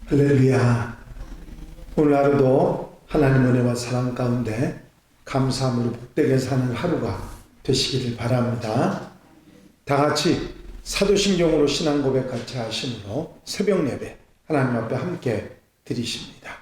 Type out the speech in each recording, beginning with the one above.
할렐루야. 오늘 하루도 하나님 은혜와 사랑 가운데 감사함으로 복되게 사는 하루가 되시기를 바랍니다. 다 같이 사도신경으로 신앙 고백 같이 하심으로 새벽 예배 하나님 앞에 함께 드리십니다.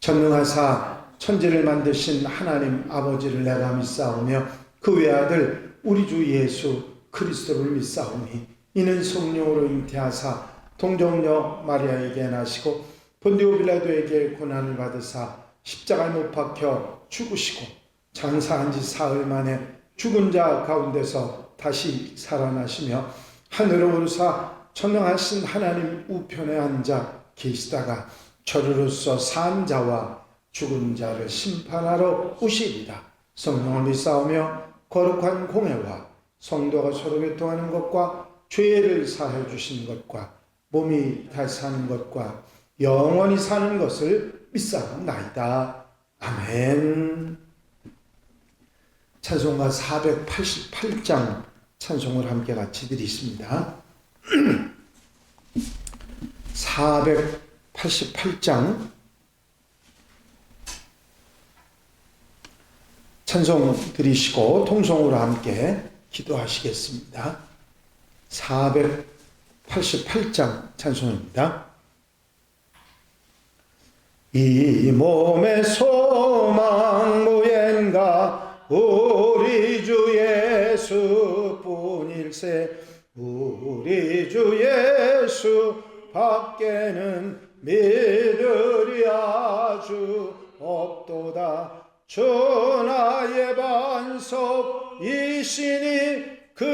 전능하사 천지를 만드신 하나님 아버지를 내가 믿사오며 그 외아들 우리 주 예수 그리스도를 믿사오니 이는 성령으로 잉태하사 동정녀 마리아에게 나시고 본디오 빌라도에게 고난을 받으사 십자가에 못 박혀 죽으시고 장사한 지 사흘 만에 죽은 자 가운데서 다시 살아나시며 하늘로 오르사 전능하신 하나님 우편에 앉아 계시다가 저리로서 산 자와 죽은 자를 심판하러 오시리라. 성령을 믿사오며 거룩한 공회와 성도가 서로 교통하는 것과 죄를 사해 주시는 것과 몸이 다시 사는 것과 영원히 사는 것을 믿사옵나이다. 아멘. 찬송가 488장 찬송을 함께 같이 드리십니다. 488장 찬송 드리시고 통성으로 함께 기도하시겠습니다. 488장 찬송입니다. 이 몸의 소망 무엔가 우리 주 예수뿐일세. 우리 주 예수 밖에는 믿으리 아주 없도다. 주 나의 반석이시니 그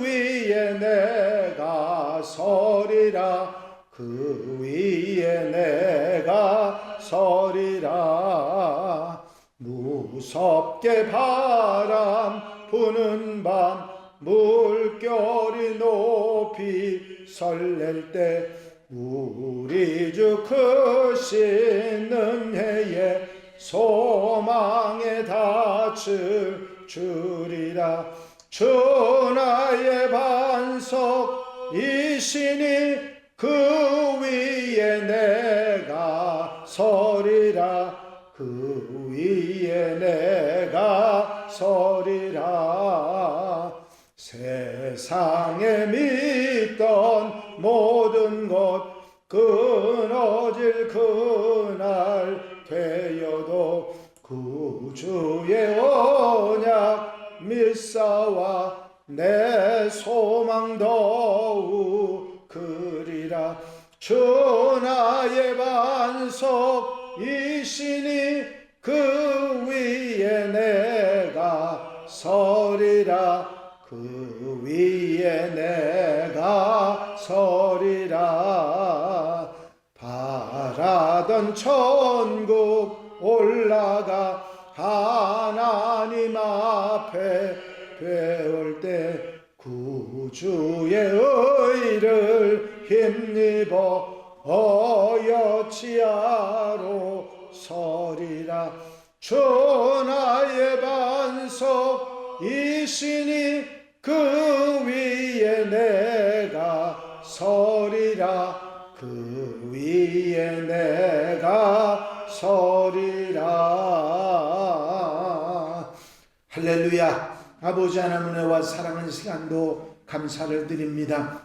위에 내가 서리라. 그 위에 내가 서리라. 무섭게 바람 부는 밤 물결이 높이 설렐 때 우리 주 크신 은혜에 소망에 닿을 줄이라. 주 나의 반석이시니 그 위에 내가 서리라. 그 위에 내가 서리라. 세상에 믿던 모든 것 끊어질 그날 되어도 구주의 언약 믿사와 내 소망 더욱 그리라. 주 나의 반석이시니 그 위에 내가 서리라. 그 위에 내가 서리라. 바라던 천국 올라가 하나님 앞에 배울 때 구주의 의를 힘입어 어여치하로 서리라. 주 나의 반석이시니 그 위에 내가 서리라. 그 위에 내가 서리라. 할렐루야. 아버지 하나님 은혜와 사랑하는 시간도 감사를 드립니다.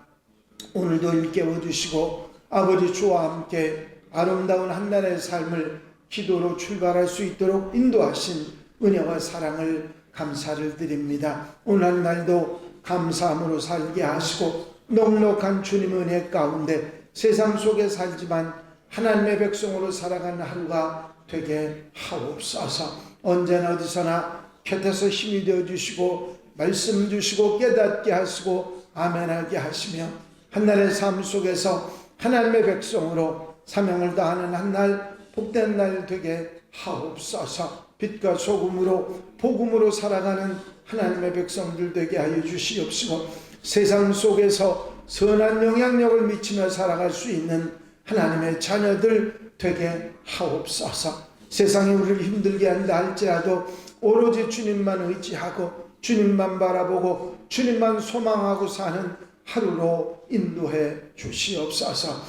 오늘도 일깨워 주시고 아버지 주와 함께 아름다운 한 날의 삶을 기도로 출발할 수 있도록 인도하신 은혜와 사랑을 감사를 드립니다. 오늘 한 날도 감사함으로 살게 하시고 넉넉한 주님 은혜 가운데 세상 속에 살지만 하나님의 백성으로 살아가는 하루가 되게 하옵소서. 언제나 어디서나 곁에서 힘이 되어주시고 말씀 주시고 깨닫게 하시고 아멘하게 하시며 한날의 삶 속에서 하나님의 백성으로 사명을 다하는 한날 복된 날 되게 하옵소서. 빛과 소금으로 복음으로 살아가는 하나님의 백성들 되게 하여 주시옵시고 세상 속에서 선한 영향력을 미치며 살아갈 수 있는 하나님의 자녀들 되게 하옵소서. 세상이 우리를 힘들게 한다 할지라도 오로지 주님만 의지하고 주님만 바라보고 주님만 소망하고 사는 하루로 인도해 주시옵소서.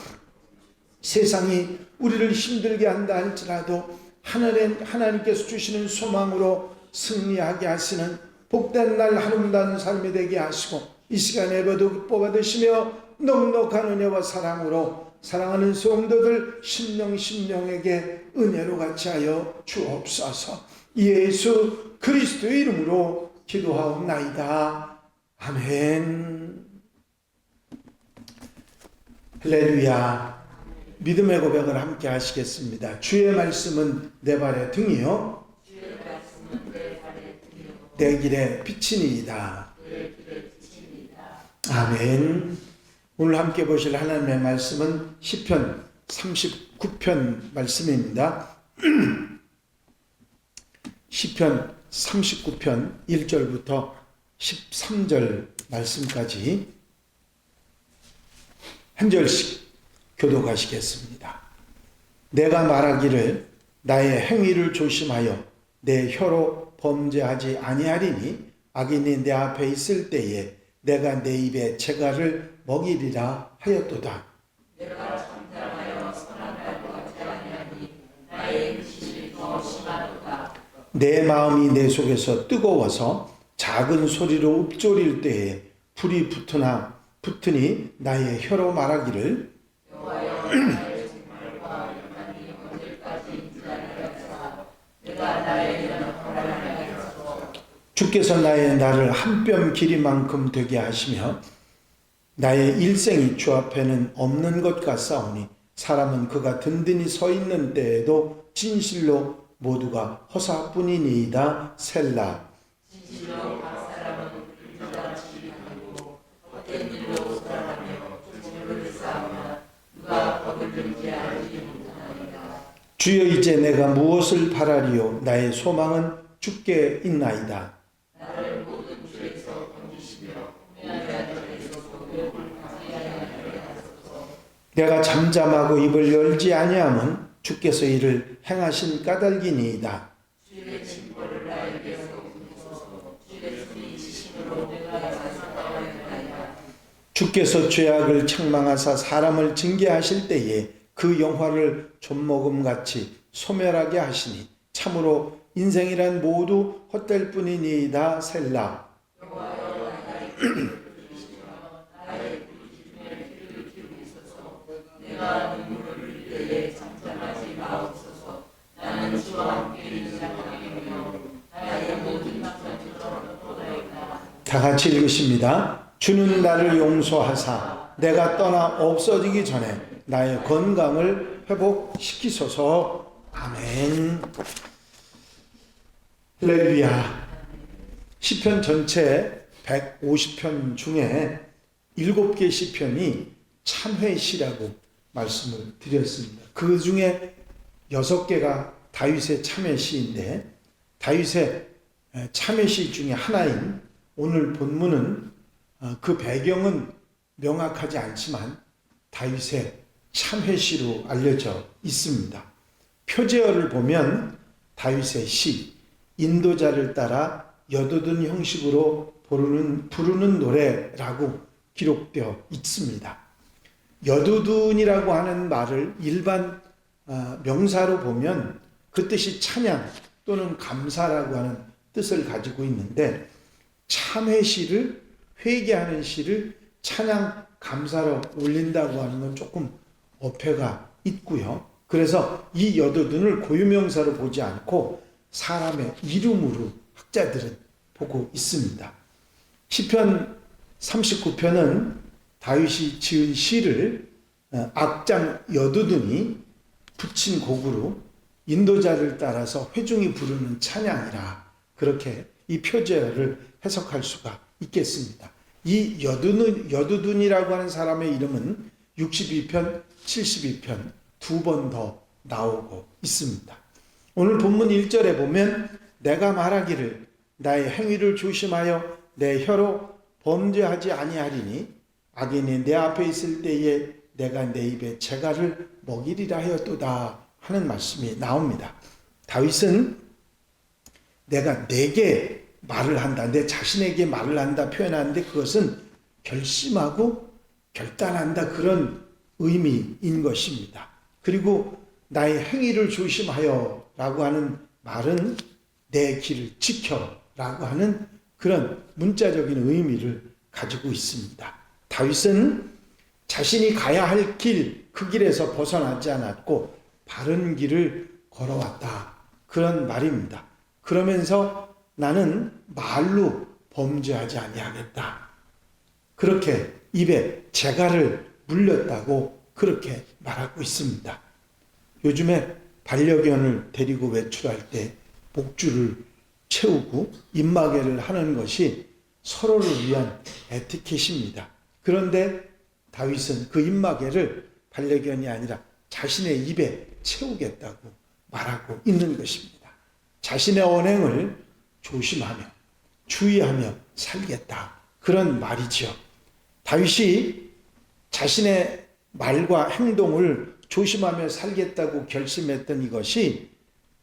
세상이 우리를 힘들게 한다 할지라도 하나님께서 주시는 소망으로 승리하게 하시는 복된 날 아름다운 삶이 되게 하시고 이 시간에 뽑아드시며 넉넉한 은혜와 사랑으로 사랑하는 성도들 심령에게 은혜로 같이 하여 주옵소서. 예수 그리스도의 이름으로 기도하옵나이다. 아멘. 할렐루야. 믿음의 고백을 함께 하시겠습니다. 주의 말씀은 내 발의 등이요 내 길의 빛이니이다. 아멘. 오늘 함께 보실 하나님의 말씀은 시편 39편 말씀입니다. 시편 39편 1절부터 13절 말씀까지 한 절씩 교독하시겠습니다. 내가 말하기를 나의 행위를 조심하여 내 혀로 범죄하지 아니하리니 악인이 내 앞에 있을 때에 내가 내 입에 재갈을 먹이리라 하였도다. 내가 잠잠하여 선한 말도 하지 아니하니 나의 음식이 더 심하도다. 내 마음이 내 속에서 뜨거워서 작은 소리로 읊조릴 때에 불이 붙으니 나의 혀로 말하기를 여호와여 나의 정말과 영광이 언제까지 인지하리까. 내가 나의 이름을 허락하여서 주께서 나를 한 뼘 길이만큼 되게 하시며 나의 일생이 주 앞에는 없는 것 같사오니 사람은 그가 든든히 서 있는 때에도 진실로 모두가 허사뿐이니이다. 셀라. 진실로 각 사람은 불같이 하고 헛된 일로 살아가며 조직을 쌓으며 누가 거들든지 알지 못하나이다. 주여 이제 내가 무엇을 바라리요 나의 소망은 주께 있나이다. 나를 모든 죄에서 건지시며 공의한 자들에서 속을 하지 아니하게 하소서. 내가 잠잠하고 입을 열지 아니함은 주께서 이를 행하신 까닭이니이다. 주의 징벌을 나에게서 옮기소서. 주의 손이 지심으로 내가 자상하였나이다. 주께서 죄악을 책망하사 사람을 징계하실 때에 그 영화를 좀먹음같이 소멸하게 하시니 참으로 인생이란 모두 헛될 뿐이니이다. 셀라. 여호와여 나의 기름을 주시며 나의 부르짖음에 귀를 기울이소서. 내가 눈물을 흘릴 때에 잠잠하지 마옵소서. 나는 주와 함께 있는 자이며 나의 모든 낙선처럼 떠나있다. 다 같이 읽으십니다. 주는 나를 용서하사 내가 떠나 없어지기 전에 나의 건강을 회복시키소서. 아멘. 할렐루야. 시편 전체 150편 중에 7개 시편이 참회시라고 말씀을 드렸습니다. 그 중에 6개가 다윗의 참회시인데 다윗의 참회시 중에 하나인 오늘 본문은 그 배경은 명확하지 않지만 다윗의 참회시로 알려져 있습니다. 표제어를 보면 다윗의 시, 인도자를 따라 여도든 형식으로 부르는 노래라고 기록되어 있습니다. 여두둔이라고 하는 말을 일반 명사로 보면 그 뜻이 찬양 또는 감사라고 하는 뜻을 가지고 있는데 참회시를 회개하는 시를 찬양 감사로 올린다고 하는 건 조금 어폐가 있고요. 그래서 이 여두둔을 고유명사로 보지 않고 사람의 이름으로 학자들은 보고 있습니다. 시편 39편은 다윗이 지은 시를 악장 여두둔이 붙인 곡으로 인도자를 따라서 회중이 부르는 찬양이라 그렇게 이 표제어를 해석할 수가 있겠습니다. 이 여두둔이라고 하는 사람의 이름은 62편, 72편 두 번 더 나오고 있습니다. 오늘 본문 1절에 보면 내가 말하기를 나의 행위를 조심하여 내 혀로 범죄하지 아니하리니 악인이 내 앞에 있을 때에 내가 내 입에 재갈을 먹이리라 하였도다 하는 말씀이 나옵니다. 다윗은 내가 내게 말을 한다, 내 자신에게 말을 한다 표현하는데 그것은 결심하고 결단한다 그런 의미인 것입니다. 그리고 나의 행위를 조심하여 라고 하는 말은 내 길을 지켜 라고 하는 그런 문자적인 의미를 가지고 있습니다. 다윗은 자신이 가야 할 길, 그 길에서 벗어나지 않았고 바른 길을 걸어왔다. 그런 말입니다. 그러면서 나는 말로 범죄하지 아니하겠다. 그렇게 입에 재갈을 물렸다고 그렇게 말하고 있습니다. 요즘에 반려견을 데리고 외출할 때 목줄을 채우고 입마개를 하는 것이 서로를 위한 에티켓입니다. 그런데 다윗은 그 입마개를 반려견이 아니라 자신의 입에 채우겠다고 말하고 있는 것입니다. 자신의 언행을 조심하며 주의하며 살겠다. 그런 말이지요. 다윗이 자신의 말과 행동을 조심하며 살겠다고 결심했던 이것이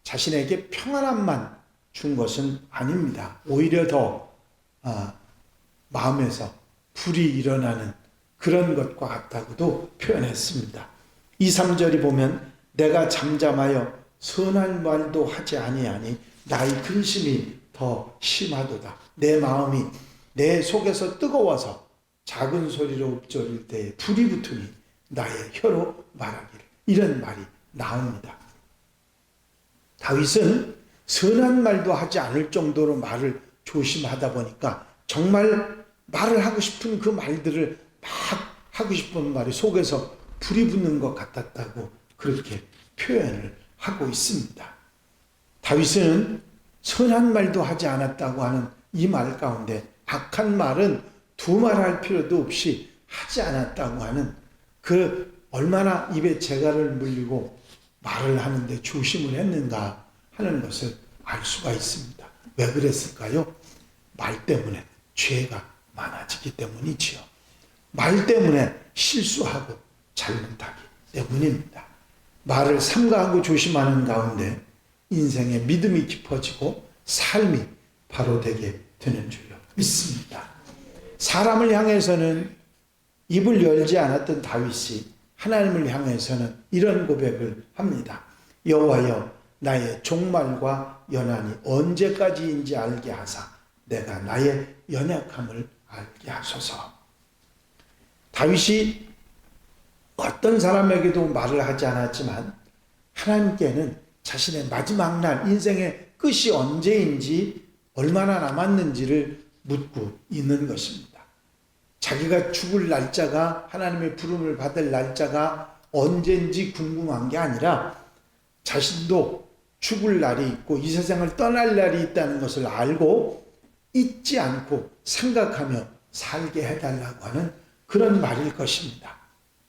자신에게 평안함만 준 것은 아닙니다. 오히려 더 마음에서 불이 일어나는 그런 것과 같다고도 표현했습니다. 2, 3절이 보면 내가 잠잠하여 선한 말도 하지 아니하니 나의 근심이 더 심하도다. 내 마음이 내 속에서 뜨거워서 작은 소리로 읊조릴 때에 불이 붙으니 나의 혀로 말하기를. 이런 말이 나옵니다. 다윗은 선한 말도 하지 않을 정도로 말을 조심하다 보니까 정말 말을 하고 싶은 그 말들을 막 하고 싶은 말이 속에서 불이 붙는 것 같았다고 그렇게 표현을 하고 있습니다. 다윗은 선한 말도 하지 않았다고 하는 이 말 가운데 악한 말은 두말할 필요도 없이 하지 않았다고 하는 그 얼마나 입에 재갈을 물리고 말을 하는데 조심을 했는가 하는 것을 알 수가 있습니다. 왜 그랬을까요? 말 때문에 죄가 많아지기 때문이지요. 말 때문에 실수하고 잘못하기 때문입니다. 말을 삼가하고 조심하는 가운데 인생의 믿음이 깊어지고 삶이 바로 되게 되는 줄로 믿습니다. 사람을 향해서는 입을 열지 않았던 다윗이 하나님을 향해서는 이런 고백을 합니다. 여호와여 나의 종말과 연한이 언제까지인지 알게 하사 내가 나의 연약함을 알게 하소서. 다윗이 어떤 사람에게도 말을 하지 않았지만 하나님께는 자신의 마지막 날 인생의 끝이 언제인지 얼마나 남았는지를 묻고 있는 것입니다. 자기가 죽을 날짜가 하나님의 부름을 받을 날짜가 언제인지 궁금한 게 아니라 자신도 죽을 날이 있고 이 세상을 떠날 날이 있다는 것을 알고 잊지 않고 생각하며 살게 해달라고 하는 그런 말일 것입니다.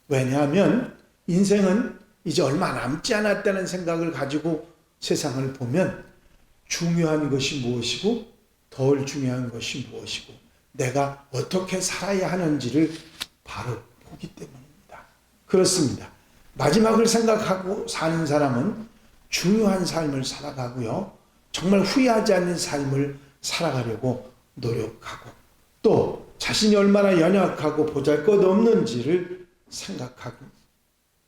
왜냐하면 인생은 이제 얼마 남지 않았다는 생각을 가지고 세상을 보면 중요한 것이 무엇이고 덜 중요한 것이 무엇이고 내가 어떻게 살아야 하는지를 바로 보기 때문입니다. 그렇습니다. 마지막을 생각하고 사는 사람은 중요한 삶을 살아가고요. 정말 후회하지 않는 삶을 살아가려고 노력하고 또 자신이 얼마나 연약하고 보잘것없는지를 생각하고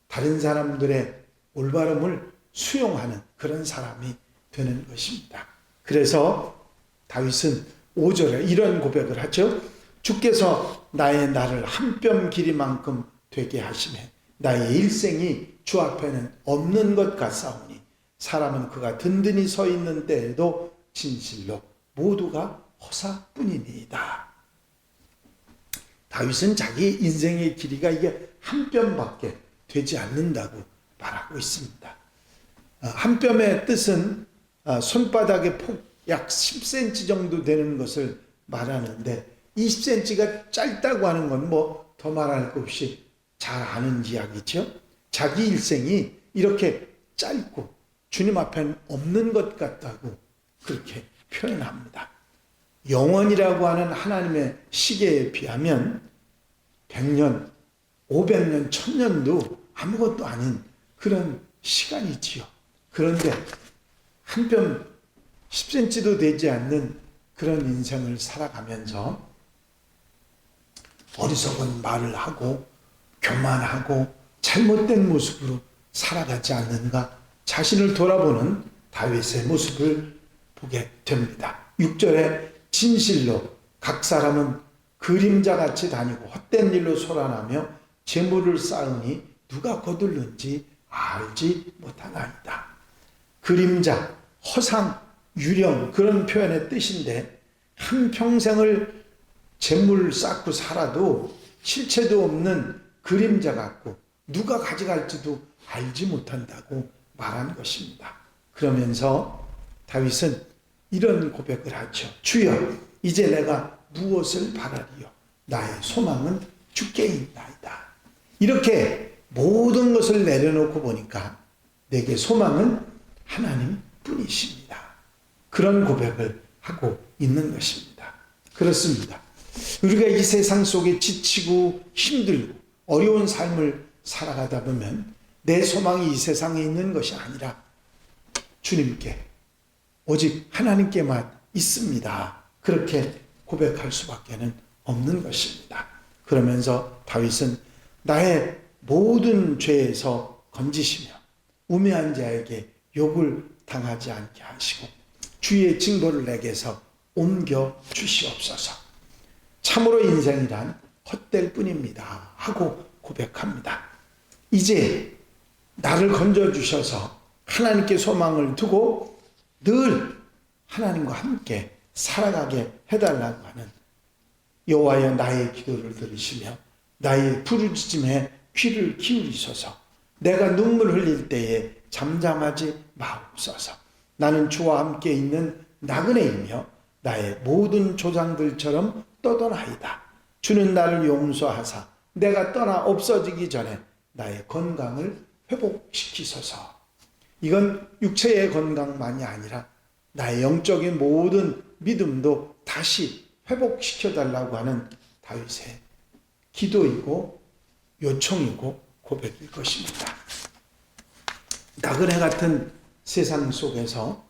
다른 사람들의 올바름을 수용하는 그런 사람이 되는 것입니다. 그래서 다윗은 5절에 이런 고백을 하죠. 주께서 나의 날을 한 뼘 길이만큼 되게 하시매 나의 일생이 주 앞에는 없는 것 같사오니 사람은 그가 든든히 서 있는 때에도 진실로 모두가 허사뿐이니이다. 다윗은 자기 인생의 길이가 이게 한 뼘밖에 되지 않는다고 말하고 있습니다. 한 뼘의 뜻은 손바닥의 폭 약 10cm 정도 되는 것을 말하는데 20cm가 짧다고 하는 건 뭐 더 말할 것 없이 잘 아는 이야기죠. 자기 일생이 이렇게 짧고 주님 앞에는 없는 것 같다고 그렇게 표현합니다. 영원이라고 하는 하나님의 시계에 비하면 100년, 500년, 1000년도 아무것도 아닌 그런 시간이지요. 그런데 한 뼘 10cm도 되지 않는 그런 인생을 살아가면서 어리석은 말을 하고 교만하고 잘못된 모습으로 살아가지 않는가 자신을 돌아보는 다윗의 모습을 보게 됩니다. 6절에 진실로 각 사람은 그림자같이 다니고 헛된 일로 소란하며 재물을 쌓으니 누가 거둘는지 알지 못하나이다. 그림자, 허상, 유령 그런 표현의 뜻인데 한평생을 재물을 쌓고 살아도 실체도 없는 그림자 같고 누가 가져갈지도 알지 못한다고 말한 것입니다. 그러면서 다윗은 이런 고백을 하죠. 주여, 이제 내가 무엇을 바라리요? 나의 소망은 주께 있나이다. 이렇게 모든 것을 내려놓고 보니까 내게 소망은 하나님 뿐이십니다. 그런 고백을 하고 있는 것입니다. 그렇습니다. 우리가 이 세상 속에 지치고 힘들고 어려운 삶을 살아가다 보면 내 소망이 이 세상에 있는 것이 아니라 주님께 오직 하나님께만 있습니다. 그렇게 고백할 수밖에 없는 것입니다. 그러면서 다윗은 나의 모든 죄에서 건지시며 우매한 자에게 욕을 당하지 않게 하시고 주의 징벌을 내게서 옮겨 주시옵소서. 참으로 인생이란 헛될 뿐입니다 하고 고백합니다. 이제 나를 건져주셔서 하나님께 소망을 두고 늘 하나님과 함께 살아가게 해달라고 하는 여호와여 나의 기도를 들으시며 나의 부르짖음에 귀를 기울이소서. 내가 눈물 흘릴 때에 잠잠하지 마옵소서. 나는 주와 함께 있는 나그네이며 나의 모든 조상들처럼 떠도나이다. 주는 나를 용서하사 내가 떠나 없어지기 전에 나의 건강을 회복시키소서. 이건 육체의 건강만이 아니라 나의 영적인 모든 믿음도 다시 회복시켜달라고 하는 다윗의 기도이고 요청이고 고백일 것입니다. 나그네 같은 세상 속에서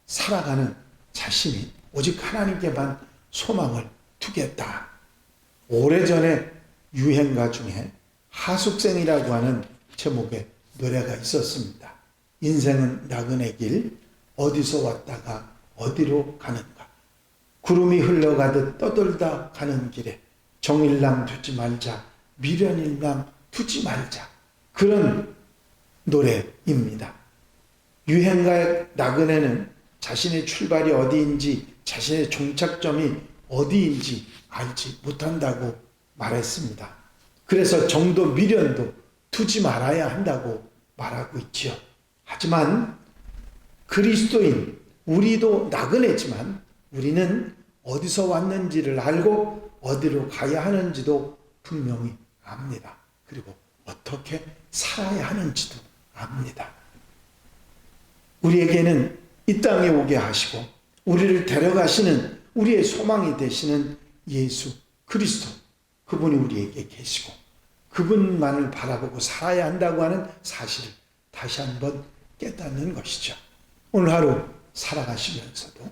살아가는 자신이 오직 하나님께만 소망을 두겠다. 오래전에 유행가 중에 하숙생이라고 하는 제목의 노래가 있었습니다. 인생은 나그네 길 어디서 왔다가 어디로 가는가. 구름이 흘러가듯 떠돌다 가는 길에 정일랑 두지 말자, 미련일랑 두지 말자. 그런 노래입니다. 유행가의 나그네는 자신의 출발이 어디인지 자신의 종착점이 어디인지 알지 못한다고 말했습니다. 그래서 정도 미련도 두지 말아야 한다고 말하고 있지요. 하지만 그리스도인 우리도 나그네지만 우리는 어디서 왔는지를 알고 어디로 가야 하는지도 분명히 압니다. 그리고 어떻게 살아야 하는지도 압니다. 우리에게는 이 땅에 오게 하시고 우리를 데려가시는 우리의 소망이 되시는 예수 그리스도, 그분이 우리에게 계시고 그분만을 바라보고 살아야 한다고 하는 사실을 다시 한번 깨닫는 것이죠. 오늘 하루 살아가시면서도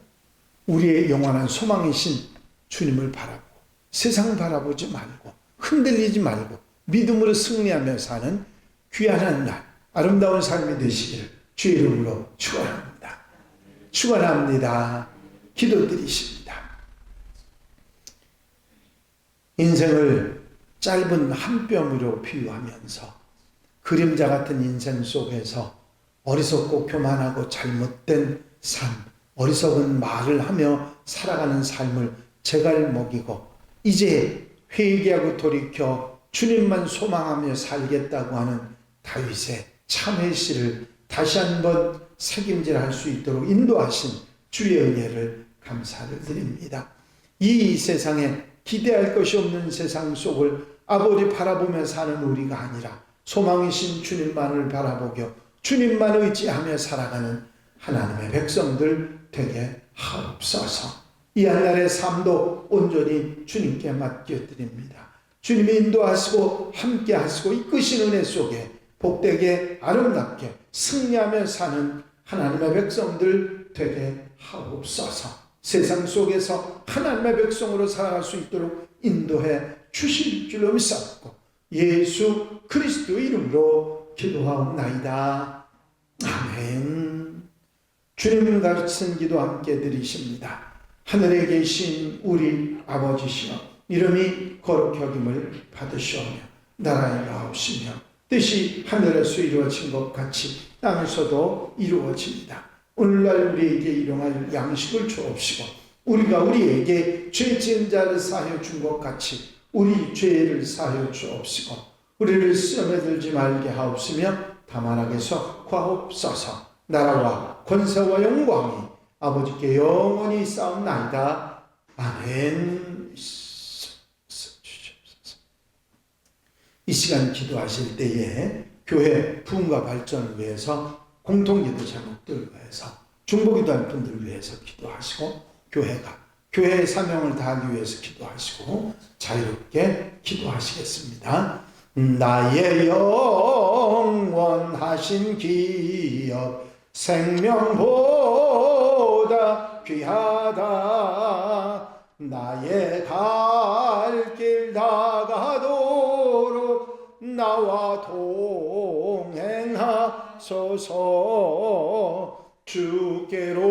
우리의 영원한 소망이신 주님을 바라보고 세상 바라보지 말고 흔들리지 말고 믿음으로 승리하며 사는 귀한 날, 아름다운 삶이 되시기를 주의 이름으로 축원합니다. 축원합니다. 기도드리십니다. 인생을 짧은 한 뼘으로 비유하면서 그림자 같은 인생 속에서 어리석고 교만하고 잘못된 삶, 어리석은 말을 하며 살아가는 삶을 제갈 먹이고 이제 회개하고 돌이켜 주님만 소망하며 살겠다고 하는 다윗의 참회시를 다시 한번 책임질할 수 있도록 인도하신 주의 은혜를 감사를 드립니다. 이 세상에 기대할 것이 없는 세상 속을 아버지 바라보며 사는 우리가 아니라 소망이신 주님만을 바라보며 주님만 의지하며 살아가는 하나님의 백성들 되게 하옵소서. 이 한날의 삶도 온전히 주님께 맡겨드립니다. 주님이 인도하시고 함께 하시고 이끄신 은혜 속에 복되게 아름답게 승리하며 사는 하나님의 백성들 되게 하옵소서. 세상 속에서 하나님의 백성으로 살아갈 수 있도록 인도해 주실 줄로 믿사옵고 예수 그리스도 이름으로 기도하옵나이다. 아멘. 주님 가르친 기도 함께 드리십니다. 하늘에 계신 우리 아버지시여, 이름이 거룩히 여김을 받으시오며 나라에 나옵시며 뜻이 하늘에서 이루어진 것 같이 땅에서도 이루어집니다. 오늘날 우리에게 일용할 양식을 주옵시고 우리가 우리에게 죄 지은 자를 사하여 준 것 같이 우리 죄를 사하여 주옵시고 우리를 시험에 들지 말게 하옵시며 다만 악에서 구하옵소서. 나라와 권세와 영광이 아버지께 영원히 있사옵나이다. 아멘. 이 시간 기도하실 때에 교회 부흥과 발전을 위해서 공통기도 제목들 위해서 중보기도할 분들을 위해서 기도하시고 교회의 사명을 다하기 위해서 기도하시고 자유롭게 기도하시겠습니다. 나의 영원하신 기업 생명보다 귀하다. 나의 갈 길 다가도록 나와 동행하소서. 주께로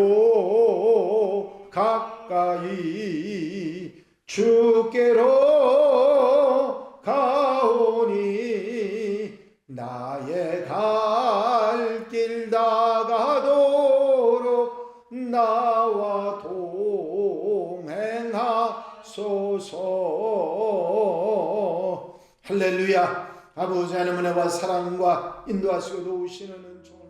가까이 주께로 가오니 나의 갈 길 다가도록 나와 동행하소서. 할렐루야. 아버지 하나님의 은혜와 사랑과 인도하시고 도우시는 은총